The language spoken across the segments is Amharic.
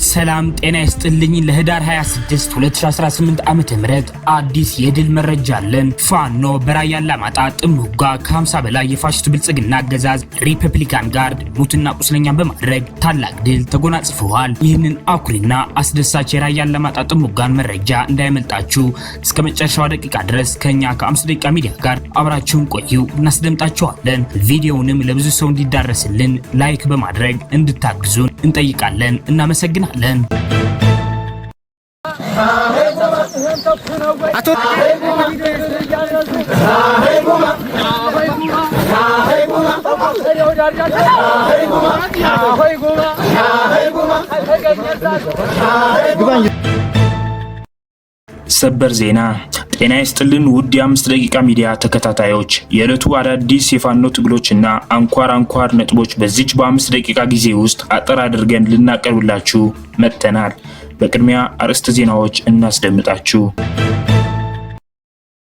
ሰላም ጤና ይስጥልኝ። ለህዳር 26 2018 ዓመተ ምህረት አዲስ የድል መረጃ አለን። ፋኖ በራያ አላማጣ ጥሙጋ ከ50 በላይ የፋሽስት ብልጽግና አገዛዝ ሪፐብሊካን ጋርድ ሙትና ቁስለኛ በማድረግ ታላቅ ድል ተጎናጽፈዋል። ይህንን አኩሪና አስደሳች የራያ አላማጣ ጥሙጋን መረጃ እንዳይመልጣችሁ እስከ መጨረሻው ደቂቃ ድረስ ከኛ ከ5 ደቂቃ ሚዲያ ጋር አብራችሁን ቆዩ፣ እናስደምጣችኋለን። ቪዲዮውንም ለብዙ ሰው እንዲዳረስልን ላይክ በማድረግ እንድታግዙን እንጠይቃለን። እናመሰግናለን። ሰበር ዜና። ጤና ይስጥልን ውድ የ5 ደቂቃ ሚዲያ ተከታታዮች፣ የዕለቱ አዳዲስ የፋኖ ትግሎችና አንኳር ነጥቦች በዚች በ5 ደቂቃ ጊዜ ውስጥ አጠር አድርገን ልናቀርብላችሁ መጥተናል። በቅድሚያ አርዕስተ ዜናዎች እናስደምጣችሁ።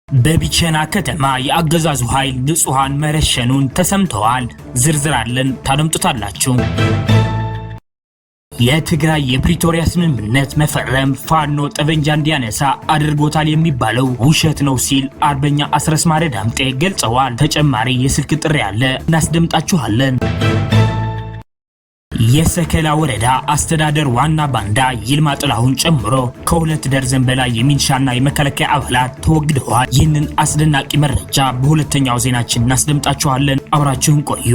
በቢቸና ከተማ የአገዛዙ ኃይል ንጹሃን መረሸኑን ተሰምተዋል። ዝርዝር አለን፣ ታደምጡታላችሁ። የትግራይ የፕሪቶሪያ ስምምነት መፈረም ፋኖ ጠበንጃ እንዲያነሳ አድርጎታል የሚባለው ውሸት ነው ሲል አርበኛ አስረስማረ ዳምጤ ገልጸዋል። ተጨማሪ የስልክ ጥሪ ያለ እናስደምጣችኋለን። የሰከላ ወረዳ አስተዳደር ዋና ባንዳ ይልማ ጥላሁን ጨምሮ ከ2 ደርዘን በላይ የሚንሻና የመከላከያ አባላት ተወግደዋል። ይህንን አስደናቂ መረጃ በሁለተኛው ዜናችን እናስደምጣችኋለን። አብራችሁን ቆዩ።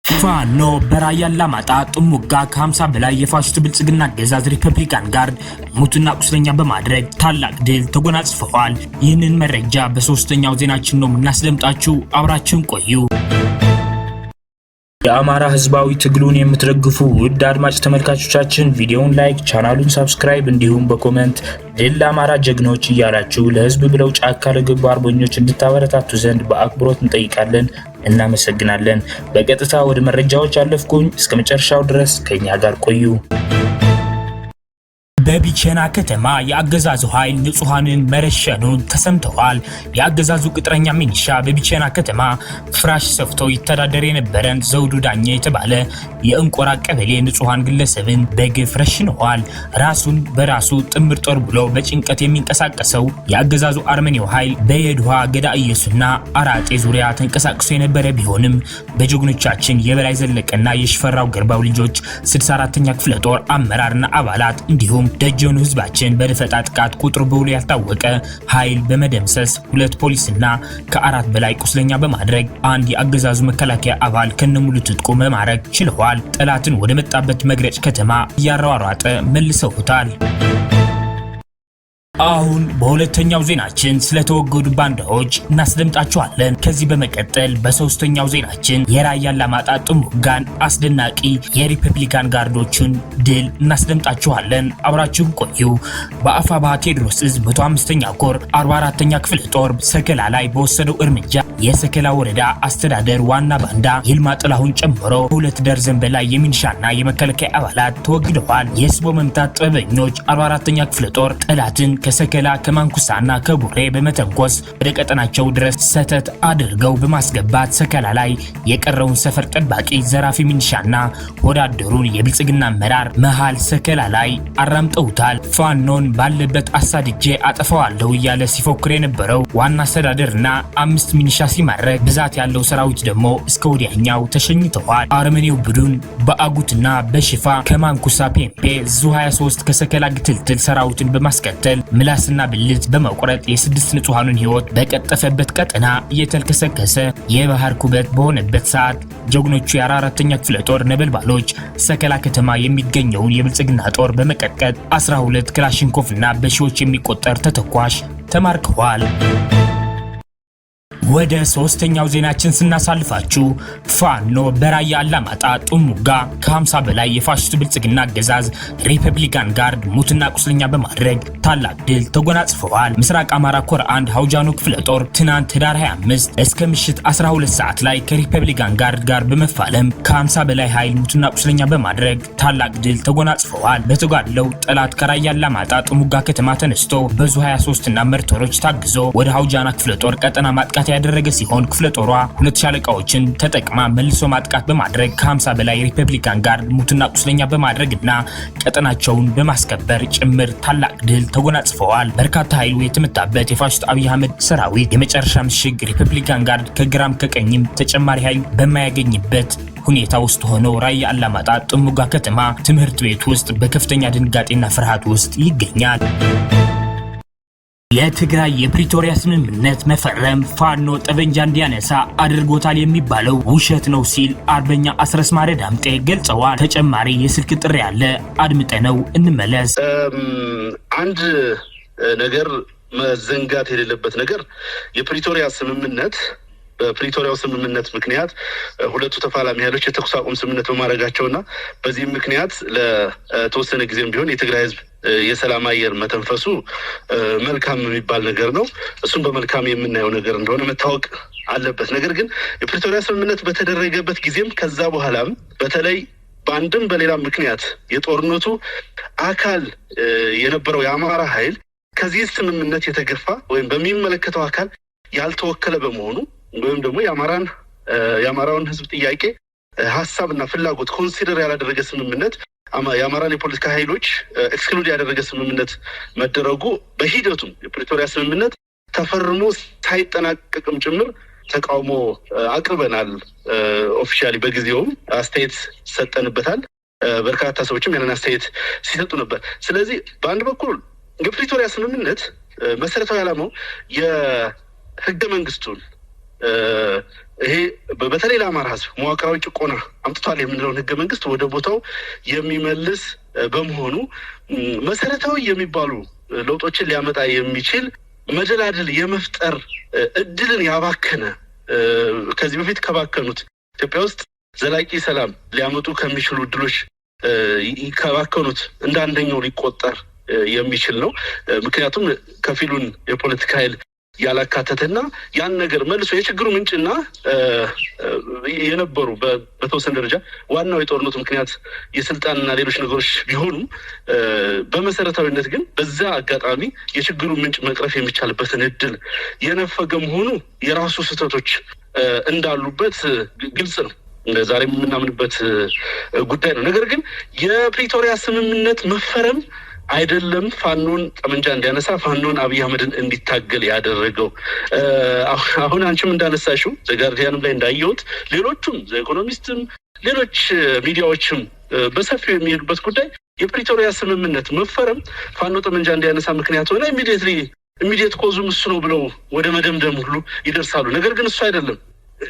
ፋኖ በራያ አላማጣ ጥሙጋ ከ50 በላይ የፋሽስት ብልጽግና አገዛዝ ሪፐብሊካን ጋርድ ሙትና ቁስለኛ በማድረግ ታላቅ ድል ተጎናጽፈዋል። ይህንን መረጃ በሶስተኛው ዜናችን ነው እናስደምጣችሁ። አብራችሁን ቆዩ። የአማራ ህዝባዊ ትግሉን የምትደግፉ ውድ አድማጭ ተመልካቾቻችን ቪዲዮውን ላይክ፣ ቻናሉን ሰብስክራይብ እንዲሁም በኮሜንት ድል ለአማራ ጀግኖች እያላችሁ ለህዝብ ብለው ጫካ ለገቡ አርበኞች እንድታበረታቱ ዘንድ በአክብሮት እንጠይቃለን። እናመሰግናለን። በቀጥታ ወደ መረጃዎች አለፍኩኝ። እስከ መጨረሻው ድረስ ከኛ ጋር ቆዩ። በቢቸና ከተማ የአገዛዙ ኃይል ንጹሃንን መረሸኑን ተሰምተዋል። የአገዛዙ ቅጥረኛ ሚኒሻ በቢቸና ከተማ ፍራሽ ሰፍቶ ይተዳደር የነበረን ዘውዱ ዳኘ የተባለ የእንቆራ ቀበሌ ንጹሃን ግለሰብን በግፍ ረሽነዋል። ራሱን በራሱ ጥምር ጦር ብሎ በጭንቀት የሚንቀሳቀሰው የአገዛዙ አርመኒው ኃይል በየድዋ ገዳ ኢየሱስና አራጤ ዙሪያ ተንቀሳቅሶ የነበረ ቢሆንም በጀግኖቻችን የበላይ ዘለቀና የሽፈራው ገርባው ልጆች 64ኛ ክፍለ ጦር አመራርና አባላት እንዲሁም ደጀኑ ህዝባችን በደፈጣ ጥቃት ቁጥሩ በውል ያልታወቀ ኃይል በመደምሰስ 2 ፖሊስና ከ4 በላይ ቁስለኛ በማድረግ አንድ የአገዛዙ መከላከያ አባል ከነሙሉ ትጥቁ መማረክ ችለዋል። ጠላትን ወደ መጣበት መግረጭ ከተማ እያሯሯጠ መልሰውታል። አሁን በሁለተኛው ዜናችን ስለተወገዱ ባንዳዎች እናስደምጣችኋለን። ከዚህ በመቀጠል በሶስተኛው ዜናችን የራያ አላማጣ ጥሙጋን አስደናቂ የሪፐብሊካን ጋርዶችን ድል እናስደምጣችኋለን። አብራችሁን ቆዩ። በአፋብኃ ቴዎድሮስ ዕዝ 105ኛ ኮር 44ኛ ክፍለ ጦር ሰከላ ላይ በወሰደው እርምጃ የሰከላ ወረዳ አስተዳደር ዋና ባንዳ ይልማ ጥላሁን ጨምሮ 2 ደርዘን በላይ የሚኒሻና የመከላከያ አባላት ተወግደዋል። የስቦ መምታት ጥበበኞች 44ኛ ክፍለ ጦር ጠላትን ከሰከላ ከማንኩሳና ከቡሬ በመተንኮስ ወደ ቀጠናቸው ድረስ ሰተት አድርገው በማስገባት ሰከላ ላይ የቀረውን ሰፈር ጠባቂ ዘራፊ ሚኒሻና ወዳደሩን የብልጽግና አመራር መሃል ሰከላ ላይ አራምጠውታል። ፋኖን ባለበት አሳድጄ አጠፋዋለሁ እያለ ሲፎክር የነበረው ዋና አስተዳደርና 5 ሚኒሻ ሲማረክ ብዛት ያለው ሰራዊት ደግሞ እስከ ወዲያኛው ተሸኝተዋል። አርመኒው ቡድን በአጉትና በሽፋ ከማንኩሳ ፔምፔ ዙ 23 ከሰከላ ግትልትል ሰራዊትን በማስከተል ምላስና ብልት በመቁረጥ የ6 ንጹሃኑን ህይወት በቀጠፈበት ቀጠና እየተልከሰከሰ የባህር ኩበት በሆነበት ሰዓት ጀግኖቹ የ44ኛ ክፍለ ጦር ነበልባሎች ሰከላ ከተማ የሚገኘውን የብልጽግና ጦር በመቀጥቀጥ 12 ክላሽንኮቭና በሺዎች የሚቆጠር ተተኳሽ ተማርከዋል። ወደ ሶስተኛው ዜናችን ስናሳልፋችሁ ፋኖ በራያ አላማጣ ጥሙጋ ከ50 በላይ የፋሽስት ብልጽግና አገዛዝ ሪፐብሊካን ጋርድ ሙትና ቁስለኛ በማድረግ ታላቅ ድል ተጎናጽፈዋል። ምስራቅ አማራ ኮር 1 ሀውጃኖ ክፍለ ጦር ትናንት ህዳር 25 እስከ ምሽት 12 ሰዓት ላይ ከሪፐብሊካን ጋርድ ጋር በመፋለም ከ50 በላይ ኃይል ሙትና ቁስለኛ በማድረግ ታላቅ ድል ተጎናጽፈዋል። በተጋድለው ጠላት ከራያ አላማጣ ጥሙጋ ከተማ ተነስቶ በዙ 23 እና መርተሮች ታግዞ ወደ ሀውጃና ክፍለ ጦር ቀጠና ማጥቃት ያደረገ ሲሆን ክፍለ ጦሯ 2 ሻለቃዎችን ተጠቅማ መልሶ ማጥቃት በማድረግ ከ50 በላይ ሪፐብሊካን ጋርድ ሙትና ቁስለኛ በማድረግና ቀጠናቸውን በማስከበር ጭምር ታላቅ ድል ተጎናጽፈዋል። በርካታ ኃይሉ የተመታበት የፋሽስት አብይ አህመድ ሰራዊት የመጨረሻ ምሽግ ሪፐብሊካን ጋርድ ከግራም ከቀኝም ተጨማሪ ኃይል በማያገኝበት ሁኔታ ውስጥ ሆኖ ራያ አላማጣ ጥሙጋ ከተማ ትምህርት ቤት ውስጥ በከፍተኛ ድንጋጤና ፍርሃት ውስጥ ይገኛል። የትግራይ የፕሪቶሪያ ስምምነት መፈረም ፋኖ ጠበንጃ እንዲያነሳ አድርጎታል የሚባለው ውሸት ነው ሲል አርበኛ አስረስማረ ዳምጤ ገልጸዋል። ተጨማሪ የስልክ ጥሪ ያለ አድምጠነው እንመለስ። አንድ ነገር መዘንጋት የሌለበት ነገር የፕሪቶሪያ ስምምነት በፕሪቶሪያው ስምምነት ምክንያት ሁለቱ ተፋላሚ ኃይሎች የተኩስ አቁም ስምምነት በማድረጋቸውና በዚህም ምክንያት ለተወሰነ ጊዜም ቢሆን የትግራይ ሕዝብ የሰላም አየር መተንፈሱ መልካም የሚባል ነገር ነው። እሱም በመልካም የምናየው ነገር እንደሆነ መታወቅ አለበት። ነገር ግን የፕሪቶሪያ ስምምነት በተደረገበት ጊዜም ከዛ በኋላም በተለይ በአንድም በሌላም ምክንያት የጦርነቱ አካል የነበረው የአማራ ኃይል ከዚህ ስምምነት የተገፋ ወይም በሚመለከተው አካል ያልተወከለ በመሆኑ ወይም ደግሞ የአማራውን ህዝብ ጥያቄ ሀሳብና ፍላጎት ኮንሲደር ያላደረገ ስምምነት የአማራን የፖለቲካ ኃይሎች ኤክስክሉድ ያደረገ ስምምነት መደረጉ በሂደቱም የፕሪቶሪያ ስምምነት ተፈርሞ ሳይጠናቀቅም ጭምር ተቃውሞ አቅርበናል። ኦፊሻሊ በጊዜውም አስተያየት ሰጠንበታል። በርካታ ሰዎችም ያንን አስተያየት ሲሰጡ ነበር። ስለዚህ በአንድ በኩል የፕሪቶሪያ ስምምነት መሰረታዊ ዓላማው የህገ መንግስቱን ይሄ በተለይ ለአማራ ህዝብ መዋቅራዊ ጭቆና አምጥቷል የምንለውን ህገ መንግስት ወደ ቦታው የሚመልስ በመሆኑ መሰረታዊ የሚባሉ ለውጦችን ሊያመጣ የሚችል መደላድል የመፍጠር እድልን ያባከነ ከዚህ በፊት ከባከኑት ኢትዮጵያ ውስጥ ዘላቂ ሰላም ሊያመጡ ከሚችሉ እድሎች ከባከኑት እንደ አንደኛው ሊቆጠር የሚችል ነው። ምክንያቱም ከፊሉን የፖለቲካ ኃይል ያላካተተና ያን ነገር መልሶ የችግሩ ምንጭና የነበሩ በተወሰነ ደረጃ ዋናው የጦርነቱ ምክንያት የስልጣንና ሌሎች ነገሮች ቢሆኑም በመሰረታዊነት ግን በዛ አጋጣሚ የችግሩ ምንጭ መቅረፍ የሚቻልበትን እድል የነፈገ መሆኑ የራሱ ስህተቶች እንዳሉበት ግልጽ ነው። ዛሬ የምናምንበት ጉዳይ ነው። ነገር ግን የፕሪቶሪያ ስምምነት መፈረም አይደለም ፋኖን ጠመንጃ እንዲያነሳ ፋኖን አብይ አህመድን እንዲታገል ያደረገው። አሁን አንቺም እንዳነሳሽው ዘጋርዲያንም ላይ እንዳየሁት ሌሎቹም ዘኢኮኖሚስትም ሌሎች ሚዲያዎችም በሰፊው የሚሄዱበት ጉዳይ የፕሪቶሪያ ስምምነት መፈረም ፋኖ ጠመንጃ እንዲያነሳ ምክንያት ሆነ ኢሚዲየት ኮዙም እሱ ነው ብለው ወደ መደምደም ሁሉ ይደርሳሉ። ነገር ግን እሱ አይደለም።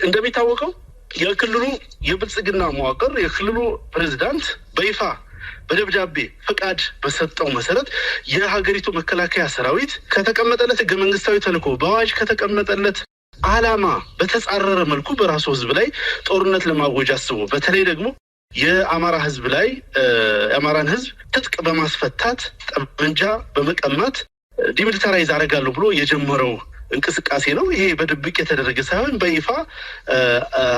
እንደሚታወቀው የክልሉ የብልጽግና መዋቅር የክልሉ ፕሬዝዳንት በይፋ በደብዳቤ ፈቃድ በሰጠው መሰረት የሀገሪቱ መከላከያ ሰራዊት ከተቀመጠለት ህገ መንግስታዊ ተልዕኮ በአዋጅ ከተቀመጠለት ዓላማ በተጻረረ መልኩ በራሱ ህዝብ ላይ ጦርነት ለማወጅ አስቦ በተለይ ደግሞ የአማራ ህዝብ ላይ የአማራን ህዝብ ትጥቅ በማስፈታት ጠመንጃ በመቀማት ዲሚሊታራይዝ አደርጋለሁ ብሎ የጀመረው እንቅስቃሴ ነው። ይሄ በድብቅ የተደረገ ሳይሆን በይፋ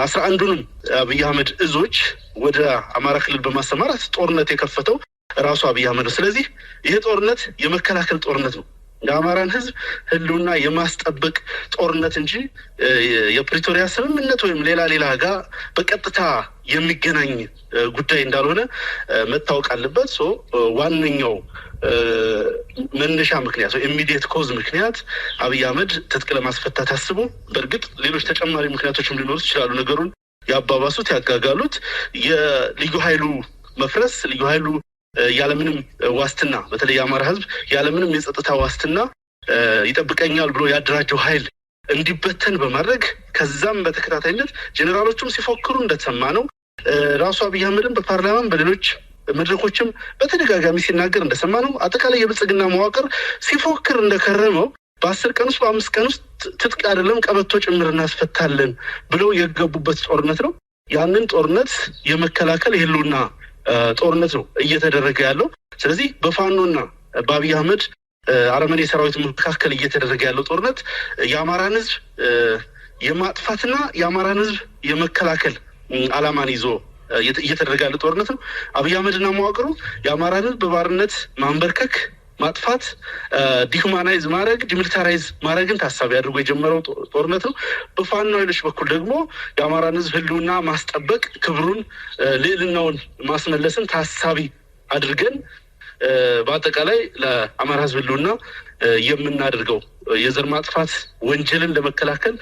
11ዱንም አብይ አህመድ እዞች ወደ አማራ ክልል በማሰማራት ጦርነት የከፈተው ራሱ አብይ አህመድ ነው። ስለዚህ ይሄ ጦርነት የመከላከል ጦርነት ነው። የአማራን ህዝብ ህልውና የማስጠበቅ ጦርነት እንጂ የፕሪቶሪያ ስምምነት ወይም ሌላ ጋር በቀጥታ የሚገናኝ ጉዳይ እንዳልሆነ መታወቅ አለበት። ዋነኛው መነሻ ምክንያት ኢሚዲየት ኮዝ ምክንያት አብይ አህመድ ትጥቅ ለማስፈታት አስቦ በእርግጥ ሌሎች ተጨማሪ ምክንያቶችም ሊኖሩ ይችላሉ። ነገሩን ያባባሱት ያጋጋሉት የልዩ ኃይሉ መፍረስ ልዩ ኃይሉ ያለምንም ዋስትና በተለይ የአማራ ህዝብ ያለምንም የጸጥታ ዋስትና ይጠብቀኛል ብሎ ያደራጀው ኃይል እንዲበተን በማድረግ ከዛም በተከታታይነት ጄኔራሎቹም ሲፎክሩ እንደተሰማ ነው። ራሱ አብይ አህመድም በፓርላማም በሌሎች መድረኮችም በተደጋጋሚ ሲናገር እንደሰማ ነው። አጠቃላይ የብልጽግና መዋቅር ሲፎክር እንደከረመው በ10 ቀን ውስጥ በ5 ቀን ውስጥ ትጥቅ አይደለም ቀበቶ ጭምር እናስፈታለን ብለው የገቡበት ጦርነት ነው። ያንን ጦርነት የመከላከል የህልውና ጦርነት ነው እየተደረገ ያለው። ስለዚህ በፋኖና በአብይ አህመድ አረመኔ ሰራዊት መካከል እየተደረገ ያለው ጦርነት የአማራን ህዝብ የማጥፋትና የአማራን ህዝብ የመከላከል ዓላማን ይዞ እየተደረገ ያለ ጦርነት ነው። አብይ አህመድና መዋቅሩ የአማራን ህዝብ በባርነት ማንበርከክ ማጥፋት፣ ዲሁማናይዝ ማድረግ፣ ዲሚሊታራይዝ ማድረግን ታሳቢ አድርጎ የጀመረው ጦርነት ነው። በፋኖ ኃይሎች በኩል ደግሞ የአማራን ህዝብ ህልውና ማስጠበቅ፣ ክብሩን ልዕልናውን ማስመለስን ታሳቢ አድርገን በአጠቃላይ ለአማራ ህዝብ ህልውና የምናደርገው የዘር ማጥፋት ወንጀልን ለመከላከል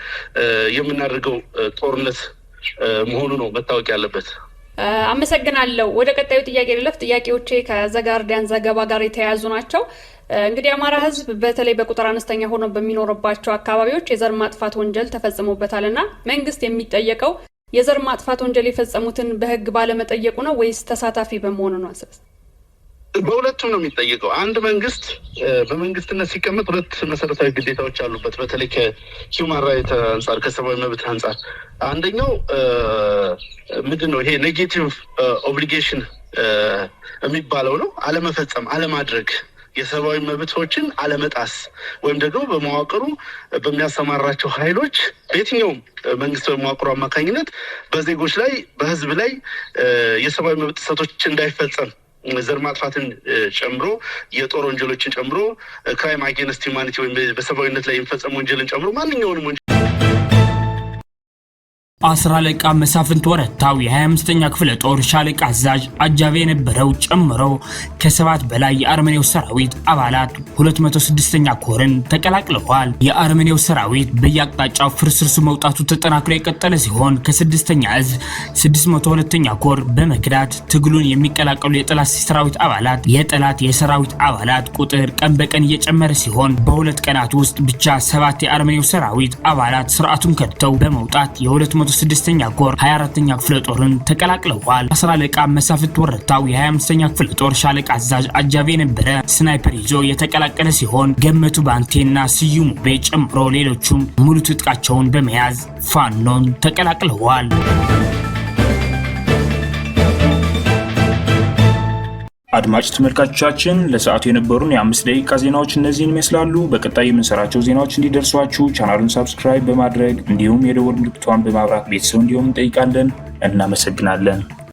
የምናደርገው ጦርነት መሆኑ ነው መታወቅ ያለበት። አመሰግናለሁ። ወደ ቀጣዩ ጥያቄ ልለፍ። ጥያቄዎቼ ከዘጋርዲያን ዘገባ ጋር የተያያዙ ናቸው። እንግዲህ የአማራ ህዝብ በተለይ በቁጥር አነስተኛ ሆኖ በሚኖርባቸው አካባቢዎች የዘር ማጥፋት ወንጀል ተፈጽሞበታልና መንግስት የሚጠየቀው የዘር ማጥፋት ወንጀል የፈጸሙትን በህግ ባለመጠየቁ ነው ወይስ ተሳታፊ በመሆኑ ነው? በሁለቱም ነው የሚጠየቀው። አንድ መንግስት በመንግስትነት ሲቀመጥ ሁለት መሰረታዊ ግዴታዎች አሉበት። በተለይ ከሂውማን ራይት አንጻር፣ ከሰብአዊ መብት አንጻር አንደኛው ምንድን ነው? ይሄ ኔጌቲቭ ኦብሊጌሽን የሚባለው ነው። አለመፈጸም፣ አለማድረግ፣ የሰብአዊ መብቶችን አለመጣስ ወይም ደግሞ በመዋቅሩ በሚያሰማራቸው ኃይሎች በየትኛውም መንግስታዊ መዋቅሩ አማካኝነት በዜጎች ላይ በህዝብ ላይ የሰብአዊ መብት ጥሰቶች እንዳይፈጸም ዘር ማጥፋትን ጨምሮ የጦር ወንጀሎችን ጨምሮ ክራይም አጌንስት ሂውማኒቲ ወይም በሰብአዊነት ላይ የሚፈጸሙ ወንጀልን ጨምሮ ማንኛውንም ወንጀል አስር አለቃ መሳፍንት ወረታው የ25ኛ ክፍለ ጦር ሻለቃ አዛዥ አጃቢ የነበረው ጨምሮ ከ7 በላይ የአርመኒያው ሰራዊት አባላት 206ኛ ኮርን ተቀላቅለዋል። የአርመኒያው ሰራዊት በየአቅጣጫው ፍርስርሱ መውጣቱ ተጠናክሮ የቀጠለ ሲሆን ከ6ኛ እዝ 602ኛ ኮር በመክዳት ትግሉን የሚቀላቀሉ የጠላት ሰራዊት አባላት የሰራዊት አባላት ቁጥር ቀን በቀን እየጨመረ ሲሆን በሁለት ቀናት ውስጥ ብቻ 7 የአርመኒያው ሰራዊት አባላት ስርዓቱን ከድተው በመውጣት የ206ኛ ኮር 24ኛ ክፍለ ጦርን ተቀላቅለዋል። አስር አለቃ መሳፍንት ወረታው የ25ኛ ክፍለ ጦር ሻለቃ አዛዥ አጃቢ የነበረ ስናይፐር ይዞ የተቀላቀለ ሲሆን ገመቱ ባንቴና ስዩም ቤ ጨምሮ ሌሎቹም ሙሉ ትጥቃቸውን በመያዝ ፋኖን ተቀላቅለዋል። አድማጭ ተመልካቾቻችን ለሰዓቱ የነበሩን የ5 ደቂቃ ዜናዎች እነዚህን ይመስላሉ። በቀጣይ የምንሰራቸው ዜናዎች እንዲደርሷችሁ ቻናሉን ሰብስክራይብ በማድረግ እንዲሁም የደወል ምልክቷን በማብራት ቤተሰብ እንዲሆኑ እንጠይቃለን። እናመሰግናለን።